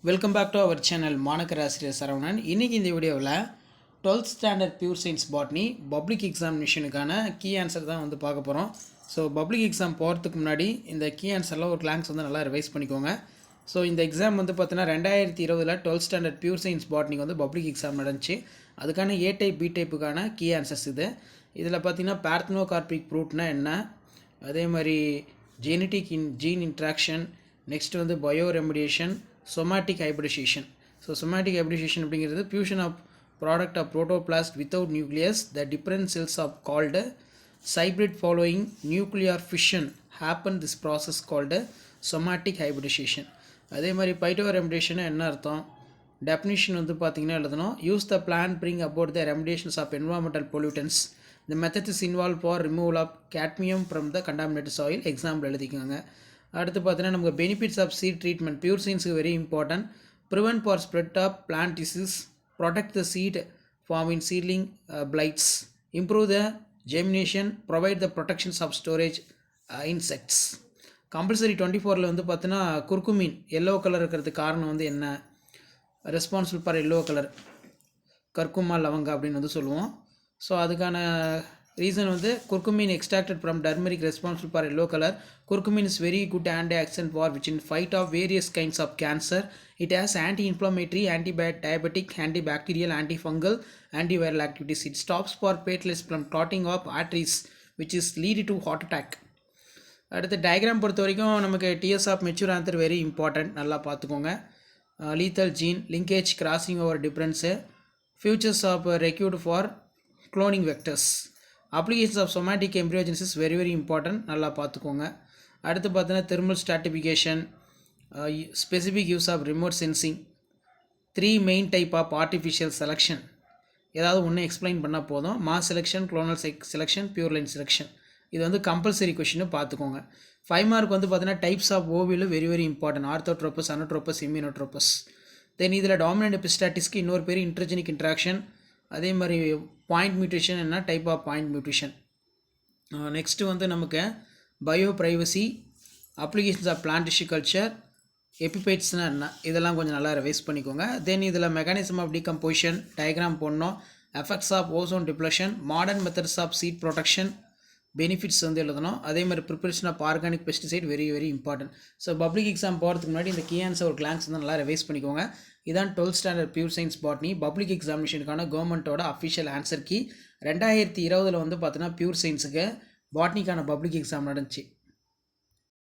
Welcome back to our channel மாணக்கர் ஆசிரியர் சரவணன். இன்றைக்கி இந்த வீடியோவில் 12th standard pure science botany public எக்ஸாமினேஷனுக்கான கீ ஆன்சர் தான் வந்து பார்க்க போகிறோம். ஸோ பப்ளிக் எக்ஸாம் போகிறதுக்கு முன்னாடி இந்த கீ ஆன்சரில் ஒரு கிளாங்ஸ் வந்து நல்லா ரிவைஸ் பண்ணிக்கோங்க. ஸோ இந்த எக்ஸாம் வந்து பார்த்தீங்கன்னா 2020 12th ஸ்டாண்டர்ட் பியூர் சயின்ஸ் பாட்னிக்கு வந்து பப்ளிக் எக்ஸாம் நடந்துச்சு. அதுக்கான ஏ டைப் பி டைப்புக்கான கீ ஆன்சர்ஸ் இதில் பார்த்தீங்கன்னா பார்த்தினோகார்பிக் ப்ரூட்னா என்ன, அதே மாதிரி ஜெனட்டிக் ஜீன் இன்ட்ராக்ஷன், நெக்ஸ்ட் வந்து bio remediation, somatic hybridization. So somatic hybridization அப்படிங்கிறது fusion of product of protoplast without nucleus. The different cells are called hybrid. Following nuclear fission happen this process called somatic hybridization. அதே மாதிரி phyto remediation என்ன அர்த்தம், definition வந்து பார்த்தீங்கன்னா எழுதணும். Use the plan bring about the remediations of environmental pollutants. The method is involved for removal of cadmium from the contaminated soil. Example எழுதிக்கோங்க. அடுத்து பார்த்தீங்கன்னா நமக்கு benefits of seed treatment pure சயின்ஸுக்கு very important. Prevent for spread of plant disease, protect the seed form in seedling blights, improve the germination, provide the protections of storage insects. Compulsory 24 வந்து பார்த்தீங்கன்னா curcumin yellow colour இருக்கிறதுக்கு காரணம் வந்து என்ன, responsible for yellow colour கர்க்குமா லவங்க அப்படின்னு வந்து சொல்லுவோம். So அதுக்கான ரீசன் வந்து curcumin extracted from turmeric responsible for yellow color. Curcumin is very good antioxidant for which in fight of various kinds of cancer. It has anti-inflammatory, anti-diabetic, antibacterial, antifungal, antiviral activities. It stops for platelets from clotting of arteries which is lead to heart attack. அடுத்த diagram பொறுத்த வரைக்கும் நமக்கு TS of mature anther very important, நல்லா பார்த்துக்கோங்க. Lethal gene linkage crossing over difference, features of required for cloning vectors. Applications of somatic embryogenesis very very important, நல்லா பார்த்துக்கோங்க. அடுத்து பார்த்தீங்கன்னா thermal stratification, specific use of remote sensing, 3 main type of artificial selection, ஏதாவது ஒன்று explain பண்ணால் போதும். Mass selection, clonal selection, pure line selection. இது வந்து கம்பல்சரி கொஷின்னு பார்த்துக்கோங்க. 5 மார்க் வந்து பார்த்தீங்கன்னா types of ovule very very important, orthotropous, anatropous, இம்யூனோட்ரோபஸ். தென் இதில் டாமினன்ட் எபிஸ்டாட்டிஸ்க்கு இன்னொரு பேர் இன்ட்ரஜெனிக் இன்ட்ராக்ஷன். அதே மாதிரி பாயிண்ட் மியூட்டேஷன் என்ன type of point mutation. Next வந்து நமக்கு bio privacy, applications of plant tissue culture, எபிபைட்ஸ்னால் என்ன, இதெல்லாம் கொஞ்சம் நல்லா ரிவைஸ் பண்ணிக்கோங்க. தென் இதில் மெக்கானிசம் ஆஃப் டீகம்போசிஷன் டயக்ராம் போடணும். Effects of ozone depletion, modern methods of seed protection, benefits வந்து எழுதணும். அதே மாதிரி preparation of organic pesticide very very important. So public exam போகிறதுக்கு முன்னாடி இந்த கீ ஆன்சர் ஒரு கிளான்ஸ் வந்து நல்லா ரிவைஸ் பண்ணிக்கோங்க. இதான் 12th standard pure science botany public எக்ஸாமினேஷனுக்கான கவர்மெண்ட்டோட அஃபிஷியல் ஆன்சர் கீ. 2020 வந்து பார்த்தீங்கன்னா பியூர் சயின்ஸுக்கு பாட்னிக்கான பப்ளிக் எக்ஸாம் நடந்துச்சு.